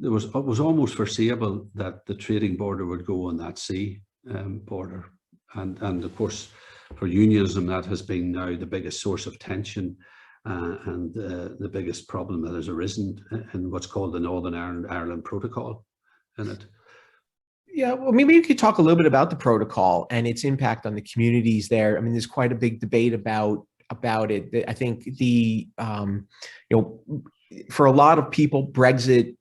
it was almost foreseeable that the trading border would go on that sea border. And of course, for unionism, that has been now the biggest source of tension and the biggest problem that has arisen in what's called the Northern Ireland Protocol in it. Yeah, well, maybe you could talk a little bit about the protocol and its impact on the communities there. I mean, there's quite a big debate about it. I think for a lot of people, Brexit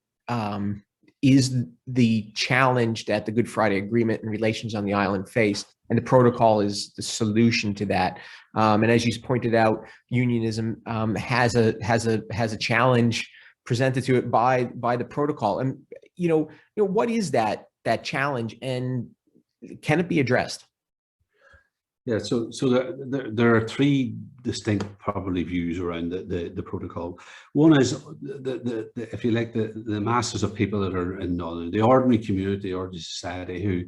is the challenge that the Good Friday Agreement and relations on the island face, and the protocol is the solution to that. And as you pointed out, unionism has a challenge presented to it by the protocol. And what is that challenge, and can it be addressed? Yeah, so there are three distinct probably views around the protocol. One is if you like, the masses of people that are in Northern, the ordinary community, ordinary society, who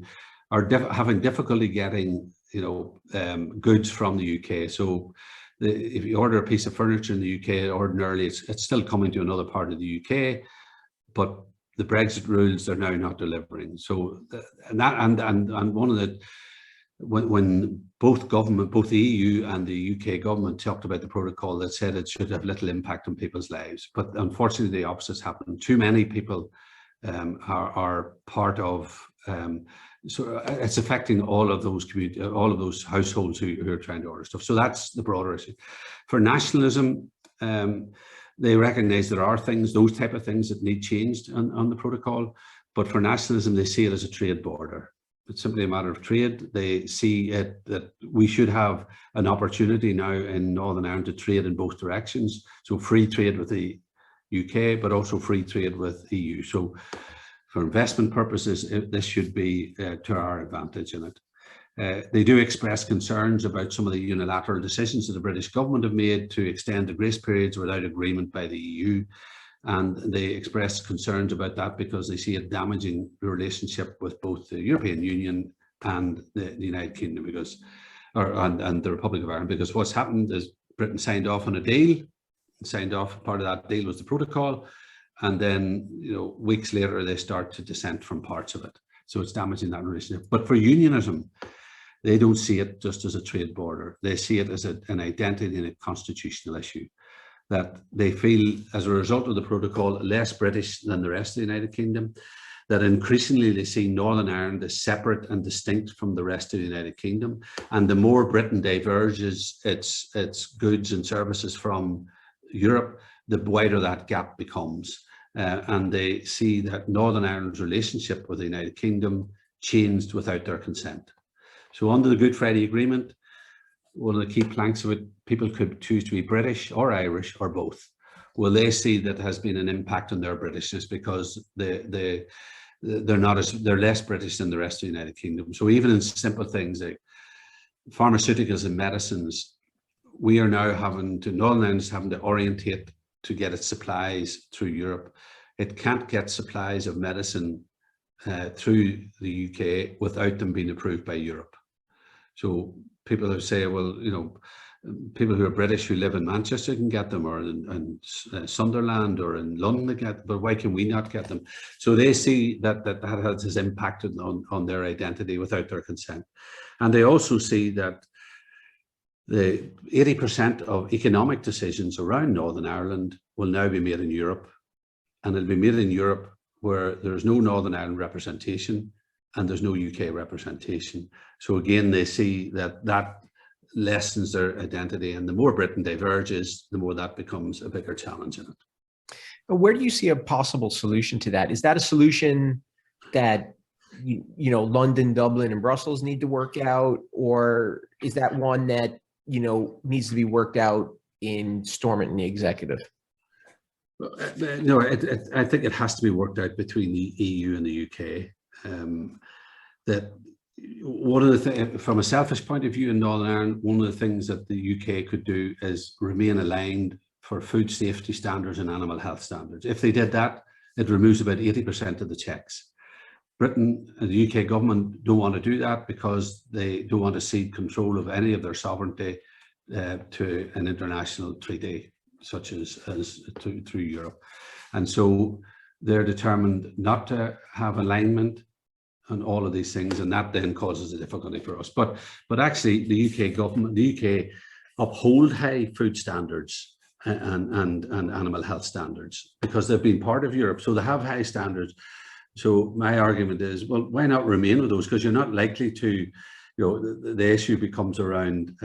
are having difficulty getting goods from the UK. So if you order a piece of furniture in the UK, ordinarily it's still coming to another part of the UK, but the Brexit rules are now not delivering. So and one of the when both the EU and the UK government talked about the protocol, that said it should have little impact on people's lives, but unfortunately the opposite's happened. Too many people are part of. So it's affecting all of those community, all of those households who are trying to order stuff. So that's the broader issue. For nationalism, they recognise there are things, those type of things that need changed on the protocol. But for nationalism, they see it as a trade border. It's simply a matter of trade. They see it that we should have an opportunity now in Northern Ireland to trade in both directions. So free trade with the UK, but also free trade with the EU. So for investment purposes, this should be to our advantage in it. They do express concerns about some of the unilateral decisions that the British government have made to extend the grace periods without agreement by the EU. And they express concerns about that because they see it damaging the relationship with both the European Union and the United Kingdom, and the Republic of Ireland, because what's happened is Britain signed off on a deal, part of that deal was the protocol, and then weeks later they start to dissent from parts of it. So it's damaging that relationship. But for unionism, they don't see it just as a trade border. They see it as an identity and a constitutional issue, that they feel as a result of the protocol less British than the rest of the United Kingdom, that increasingly they see Northern Ireland as separate and distinct from the rest of the United Kingdom. And the more Britain diverges its goods and services from Europe, the wider that gap becomes. And they see that Northern Ireland's relationship with the United Kingdom changed without their consent. So under the Good Friday Agreement, one of the key planks of it, people could choose to be British or Irish or both. Well, they see that has been an impact on their Britishness because they're less British than the rest of the United Kingdom. So even in simple things like pharmaceuticals and medicines, we are now Northern Ireland is having to orientate to get its supplies through Europe. It can't get supplies of medicine through the UK without them being approved by Europe. So people who say, well, people who are British who live in Manchester can get them, or in Sunderland or in London get, but why can we not get them? So they see that has impacted on their identity without their consent. And they also see that the 80% of economic decisions around Northern Ireland will now be made in Europe, and it'll be made in Europe where there's no Northern Ireland representation and there's no UK representation. So again, they see that lessens their identity, and the more Britain diverges, the more that becomes a bigger challenge in it. But where do you see a possible solution to that? Is that a solution that London, Dublin, and Brussels need to work out, or is that one that needs to be worked out in Stormont and the executive? No, I think it has to be worked out between the EU and the UK. That one of the things, from a selfish point of view in Northern Ireland, one of the things that the UK could do is remain aligned for food safety standards and animal health standards. If they did that, it removes about 80% of the checks. Britain and the UK government don't want to do that because they don't want to cede control of any of their sovereignty to an international treaty, such as through Europe. And so they're determined not to have alignment on all of these things, and that then causes a difficulty for us. But actually, the UK government, the UK uphold high food standards and animal health standards because they've been part of Europe, so they have high standards. So my argument is, well, why not remain with those? Because you're not likely to, the issue becomes around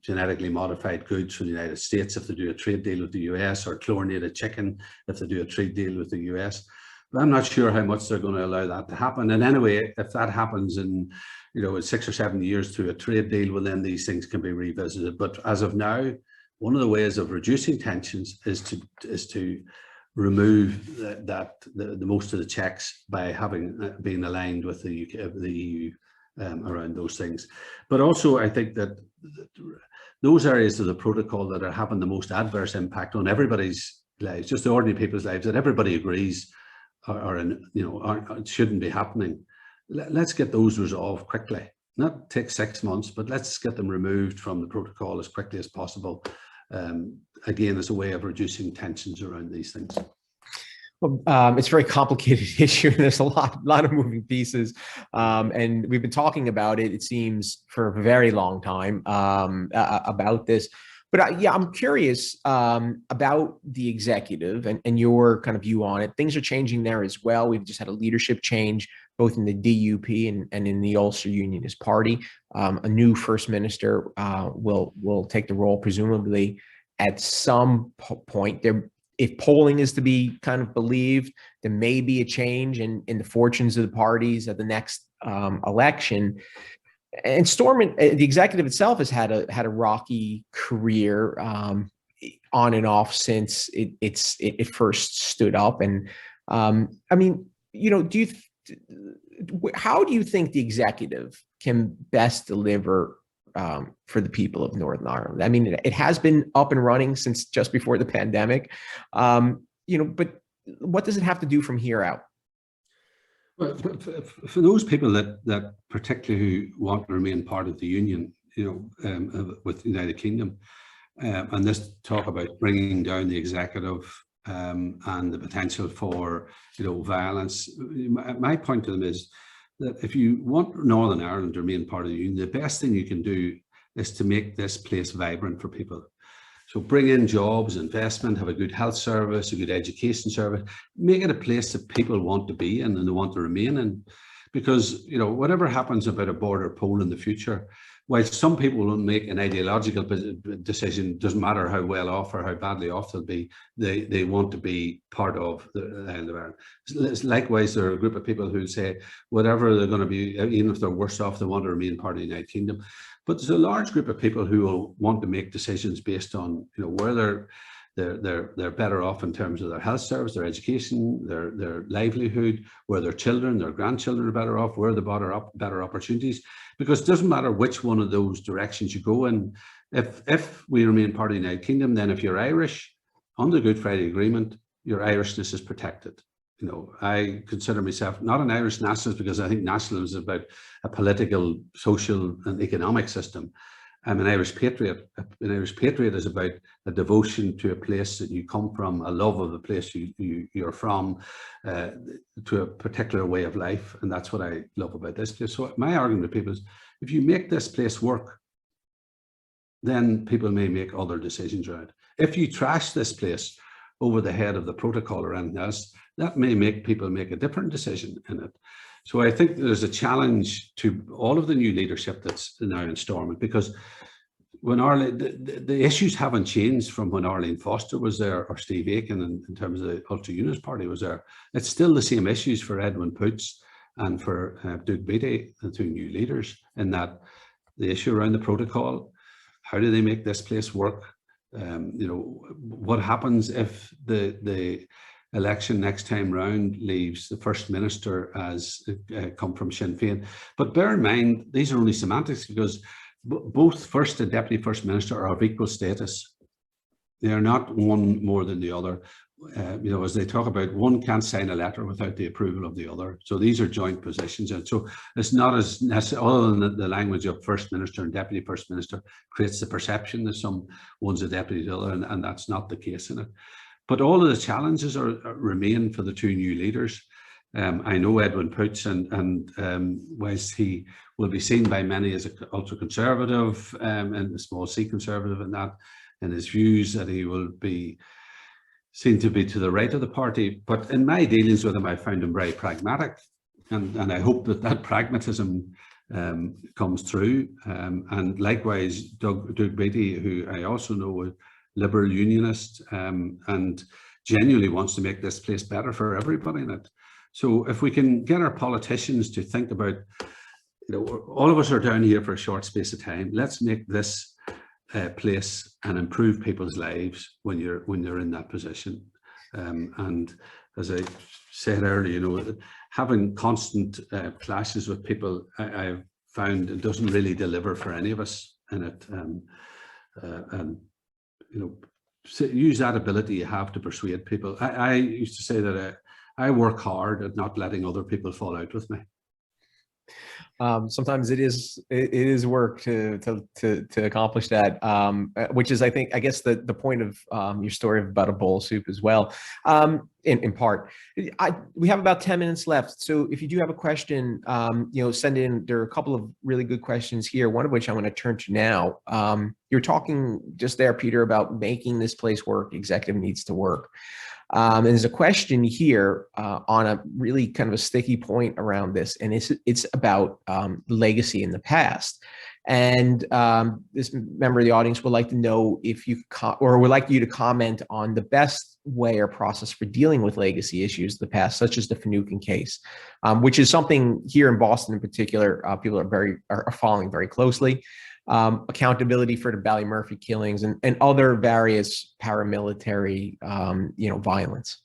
genetically modified goods from the United States if they do a trade deal with the US, or chlorinated chicken if they do a trade deal with the US. But I'm not sure how much they're going to allow that to happen. And anyway, if that happens in, in 6 or 7 years through a trade deal, well, then these things can be revisited. But as of now, one of the ways of reducing tensions is to remove the most of the checks by having been aligned with the EU around those things. But also, I think that those areas of the protocol that are having the most adverse impact on everybody's lives, just the ordinary people's lives, that everybody agrees shouldn't be happening. Let's get those resolved quickly. Not take 6 months, but let's get them removed from the protocol as quickly as possible. Again, as a way of reducing tensions around these things. Well, it's a very complicated issue, and there's a lot of moving pieces, and we've been talking about it, it seems, for a very long time about this. But yeah, I'm curious about the executive and your kind of view on it. Things are changing there as well. We've just had a leadership change, both in the DUP and in the Ulster Unionist Party. A new First Minister will take the role, presumably, at some point. If polling is to be kind of believed, there may be a change in the fortunes of the parties at the next election. And Stormont, the executive itself, has had a rocky career on and off since it first stood up. And I mean, how do you think the executive can best deliver for the people of Northern Ireland? I mean, it has been up and running since just before the pandemic, but what does it have to do from here out? Well, for those people that particularly who want to remain part of the union, with the United Kingdom, and this talk about bringing down the executive and the potential for violence, my point to them is that if you want Northern Ireland to remain part of the union, the best thing you can do is to make this place vibrant for people. So bring in jobs, investment, have a good health service, a good education service, make it a place that people want to be in and they want to remain in. Because, whatever happens about a border poll in the future, while some people will make an ideological decision, doesn't matter how well off or how badly off they'll be, they want to be part of the island of Ireland. Likewise, there are a group of people who say, whatever they're going to be, even if they're worse off, they want to remain part of the United Kingdom. But there's a large group of people who will want to make decisions based on, where they're better off in terms of their health service, their education, their livelihood, where their children, their grandchildren are better off, where the better opportunities. Because it doesn't matter which one of those directions you go in. If we remain part of the United Kingdom, then if you're Irish, on the Good Friday Agreement, your Irishness is protected. I consider myself not an Irish nationalist because I think nationalism is about a political, social and economic system. I'm an Irish patriot. An Irish patriot is about a devotion to a place that you come from, a love of the place you're from, to a particular way of life. And that's what I love about this place. So my argument to people is, if you make this place work, then people may make other decisions around it. If you trash this place over the head of the protocol or anything else, that may make people make a different decision in it. So I think there's a challenge to all of the new leadership that's now in Stormont, because when the issues haven't changed from when Arlene Foster was there or Steve Aiken in terms of the Ulster Unionist Party was there. It's still the same issues for Edwin Poots and for Duke Beattie, the two new leaders, in that the issue around the protocol, how do they make this place work? What happens if the election next time round leaves the First Minister as come from Sinn Féin. But bear in mind, these are only semantics, because both First and Deputy First Minister are of equal status. They are not one more than the other. You know, as they talk about, one can't sign a letter without the approval of the other. So these are joint positions. And so it's not as necessary, other than the language of First Minister and Deputy First Minister creates the perception that one's a deputy to the other, and that's not the case in it. But all of the challenges remain for the two new leaders. I know Edwin Poots, and whilst he will be seen by many as an ultra-conservative and a small c conservative in that, in his views, that he will be seen to be to the right of the party. But in my dealings with him, I found him very pragmatic. And I hope that pragmatism comes through. And likewise, Doug Beattie, who I also know a liberal unionist and genuinely wants to make this place better for everybody in it. So if we can get our politicians to think about, you know, all of us are down here for a short space of time. Let's make this place and improve people's lives when you're in that position. And as I said earlier, you know, having constant clashes with people, I've found it doesn't really deliver for any of us in it. And you know, use that ability you have to persuade people. I used to say that I work hard at not letting other people fall out with me. Sometimes it is work to accomplish that, which is, I guess the point of your story about a bowl of soup as well. In part, we have about 10 minutes left, so if you do have a question, you know, send in. There are a couple of really good questions here, one of which I want to turn to now. You're talking just there, Peter, about making this place work. Executive needs to work. And there's a question here on a really kind of a sticky point around this, and it's about legacy in the past. And this member of the audience would like to know if you would like you to comment on the best way or process for dealing with legacy issues of the past, such as the Finucane case, which is something here in Boston in particular, people are following very closely. Accountability for the Ballymurphy killings and other various paramilitary, you know, violence.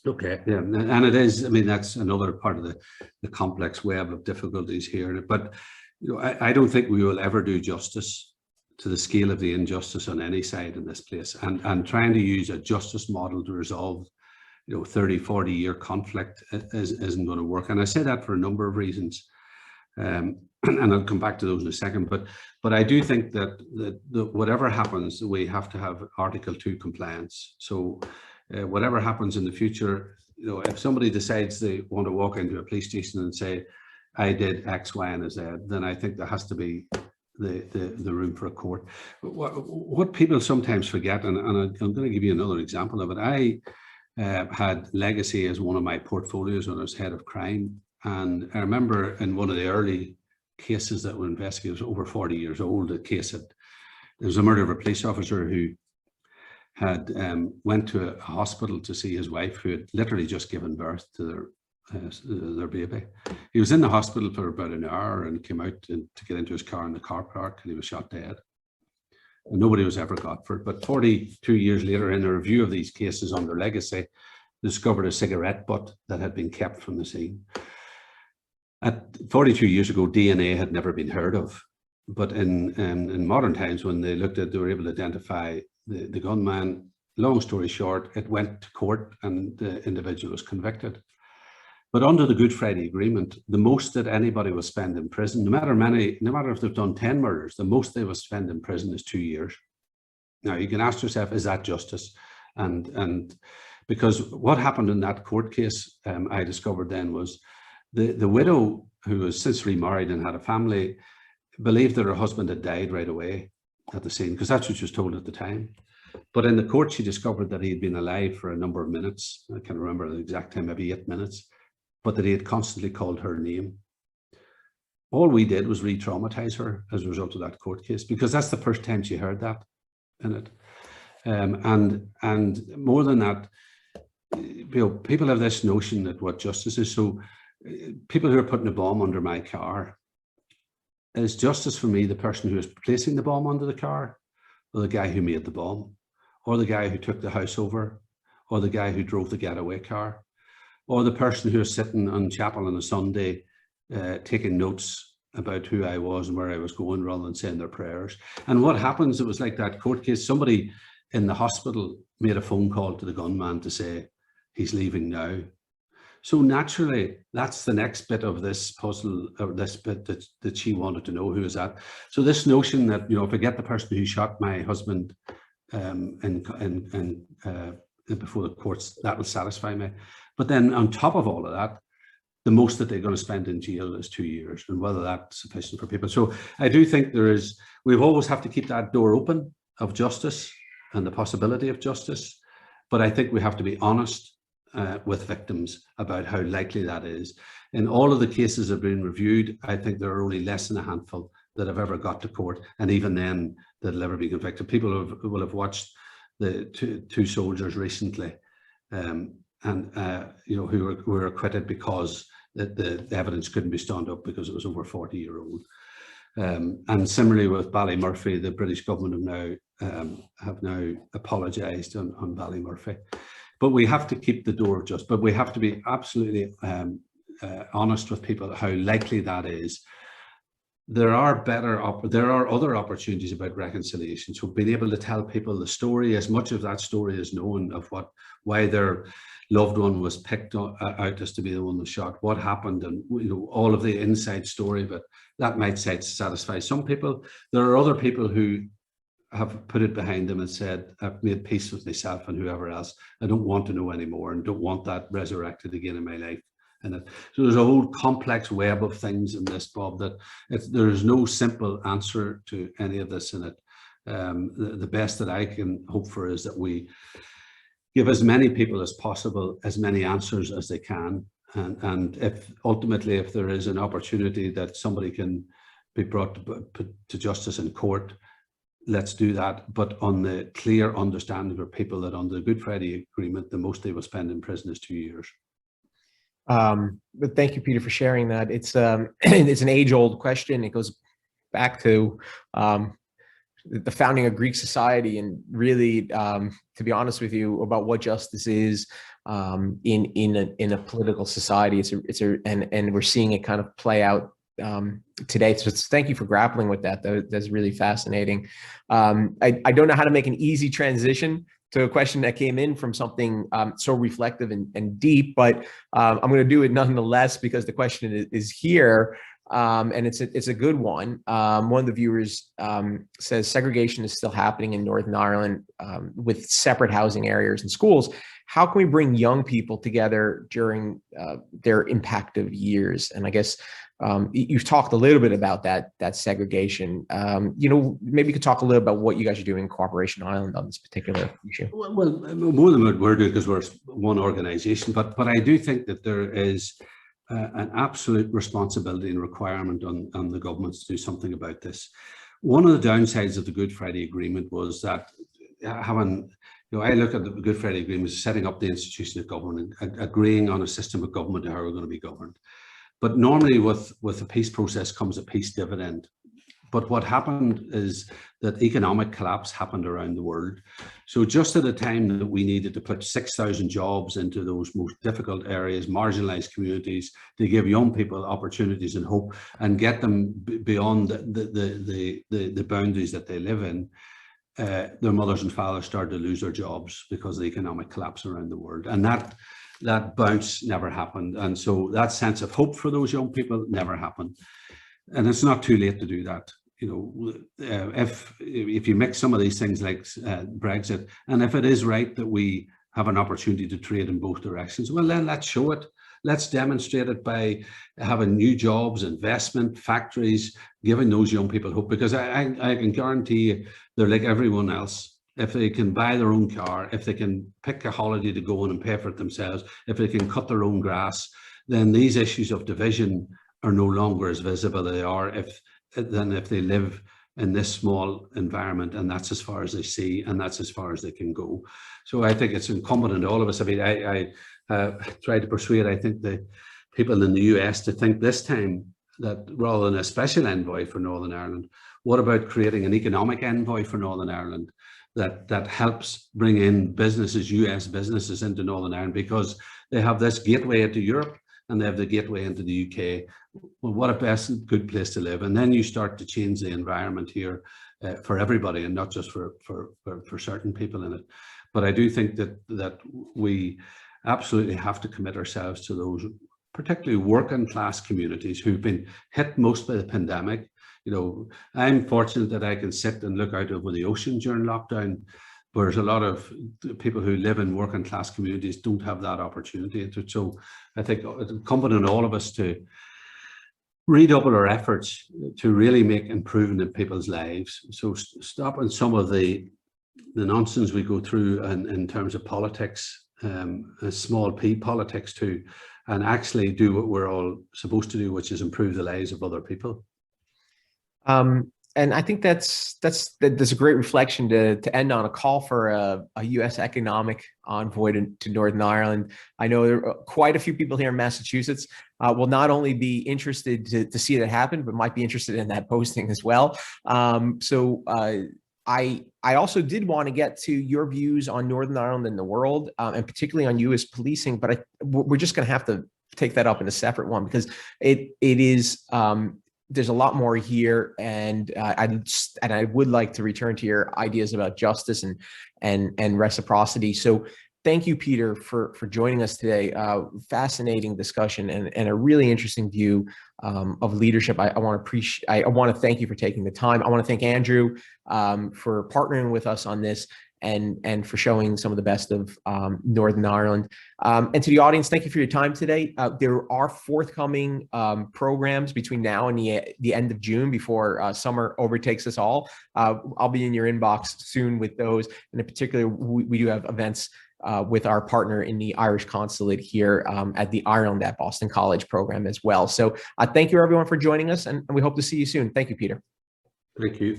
Okay, yeah, and it is. I mean, that's another part of the complex web of difficulties here. But you know, I don't think we will ever do justice to the scale of the injustice on any side in this place. And trying to use a justice model to resolve, you know, 30, 40-year conflict isn't going to work. And I say that for a number of reasons. And I'll come back to those in a second, but I do think that whatever happens, we have to have Article 2 compliance. So whatever happens in the future, you know, if somebody decides they want to walk into a police station and say, I did X, Y, and Z, then I think there has to be the room for a court. What people sometimes forget, and I'm going to give you another example of it. I had legacy as one of my portfolios when I was head of crime. And I remember in one of the early cases that were investigated, it was over 40 years old, a case that there was a murder of a police officer who had went to a hospital to see his wife, who had literally just given birth to their baby. He was in the hospital for about an hour and came out to get into his car in the car park, and he was shot dead. And nobody was ever got for it. But 42 years later, in a review of these cases under legacy, they discovered a cigarette butt that had been kept from the scene. At 42 years ago, DNA had never been heard of, but in modern times, when they were able to identify the gunman. Long story short, it went to court and the individual was convicted. But under the Good Friday Agreement, the most that anybody will spend in prison, no matter if they've done 10 murders, the most they will spend in prison is 2 years. Now you can ask yourself, is that justice? And because what happened in that court case, I discovered then was, the widow, who was since remarried and had a family, believed that her husband had died right away at the scene, because that's what she was told at the time. But in the court, she discovered that he had been alive for a number of minutes. I can't remember the exact time, maybe 8 minutes, but that he had constantly called her name. All we did was re-traumatize her as a result of that court case, because that's the first time she heard that in it. And more than that, you know, people have this notion that what justice is. So people who are putting a bomb under my car, is justice for me the person who is placing the bomb under the car, or the guy who made the bomb, or the guy who took the house over, or the guy who drove the getaway car, or the person who was sitting on chapel on a Sunday taking notes about who I was and where I was going rather than saying their prayers. And what happens, it was like that court case, somebody in the hospital made a phone call to the gunman to say, he's leaving now. So naturally, that's the next bit of this puzzle, or this bit that she wanted to know, who is that. So this notion that, if I get the person who shot my husband before the courts, that will satisfy me. But then on top of all of that, the most that they're going to spend in jail is 2 years, and whether that's sufficient for people. So I do think we always have to keep that door open of justice and the possibility of justice. But I think we have to be honest with victims about how likely that is. In all of the cases that have been reviewed, I think there are only less than a handful that have ever got to court, and even then that'll ever be convicted. People will have watched the two soldiers recently, who were acquitted because the evidence couldn't be stood up because it was over 40-year-old. And similarly with Ballymurphy, the British government have now apologised on Ballymurphy. But we have to keep the door just, but we have to be absolutely honest with people how likely that is. There are other opportunities about reconciliation. So being able to tell people the story, as much of that story is known, of why their loved one was picked out as to be the one that shot, what happened, and all of the inside story. But that might satisfy some people. There are other people who have put it behind them and said, I've made peace with myself and whoever else. I don't want to know anymore and don't want that resurrected again in my life. So there's a whole complex web of things in this, Bob, that there's no simple answer to any of this in it. The best that I can hope for is that we give as many people as possible as many answers as they can. And if ultimately, if there is an opportunity that somebody can be brought to justice in court, let's do that, but on the clear understanding of people that under the Good Friday Agreement, the most they will spend in prison is 2 years. But thank you, Peter, for sharing that. It's it's an age-old question. It goes back to the founding of Greek society, and really, to be honest with you, about what justice is in a political society. And we're seeing it kind of play out today. So thank you for grappling with that. That's really fascinating. I don't know how to make an easy transition to a question that came in from something so reflective and deep, but I'm going to do it nonetheless because the question is here, and it's a good one. One of the viewers says segregation is still happening in Northern Ireland with separate housing areas and schools. How can we bring young people together during their impactive years? And I guess you've talked a little bit about that segregation. Maybe you could talk a little about what you guys are doing in Cooperation Ireland on this particular issue. Well, more than what we're doing, because we're one organisation, but I do think that there is an absolute responsibility and requirement on the governments to do something about this. One of the downsides of the Good Friday Agreement was that I look at the Good Friday Agreement as setting up the institution of government and agreeing on a system of government and how we're going to be governed. But normally with the peace process comes a peace dividend. But what happened is that economic collapse happened around the world. So just at a time that we needed to put 6,000 jobs into those most difficult areas, marginalized communities, to give young people opportunities and hope and get them beyond the boundaries that they live in, their mothers and fathers started to lose their jobs because of the economic collapse around the world. And that bounce never happened. And so that sense of hope for those young people never happened. And it's not too late to do that. If you mix some of these things like Brexit, and if it is right that we have an opportunity to trade in both directions, well, then let's show it. Let's demonstrate it by having new jobs, investment, factories, giving those young people hope. Because I can guarantee you, they're like everyone else. If they can buy their own car, if they can pick a holiday to go on and pay for it themselves, if they can cut their own grass, then these issues of division are no longer as visible as they are if they live in this small environment, and that's as far as they see, and that's as far as they can go. So I think it's incumbent on all of us. I mean, I tried to persuade, I think, the people in the US to think this time that rather than a special envoy for Northern Ireland, What about creating an economic envoy for Northern Ireland that helps bring in businesses, US businesses into Northern Ireland, because they have this gateway into Europe and they have the gateway into the UK. Well, what a good place to live. And then you start to change the environment here for everybody, and not just for certain people in it. But I do think that we absolutely have to commit ourselves to those, particularly working class communities who've been hit most by the pandemic. You know, I'm fortunate that I can sit and look out over the ocean during lockdown, whereas a lot of people who live in working class communities don't have that opportunity. So I think it's incumbent on all of us to redouble our efforts to really make improvement in people's lives. So stopping some of the nonsense we go through in terms of politics, small p politics too, and actually do what we're all supposed to do, which is improve the lives of other people. And I think that's a great reflection to end on, a call for a U.S. economic envoy to Northern Ireland. I know there are quite a few people here in Massachusetts will not only be interested to see that happen, but might be interested in that posting as well. I also did want to get to your views on Northern Ireland and the world, and particularly on U.S. policing, but we're just going to have to take that up in a separate one, because it is. There's a lot more here, and I would like to return to your ideas about justice and reciprocity. So thank you, Peter, for joining us today. Fascinating discussion and a really interesting view of leadership. I want to thank you for taking the time. I want to thank Andrew for partnering with us on this, and for showing some of the best of Northern Ireland. And to the audience, thank you for your time today. There are forthcoming programs between now and the end of June, before summer overtakes us all. I'll be in your inbox soon with those. And in particular, we do have events with our partner in the Irish Consulate here at the Ireland at Boston College program as well. So thank you everyone for joining us, and we hope to see you soon. Thank you, Peter. Thank you.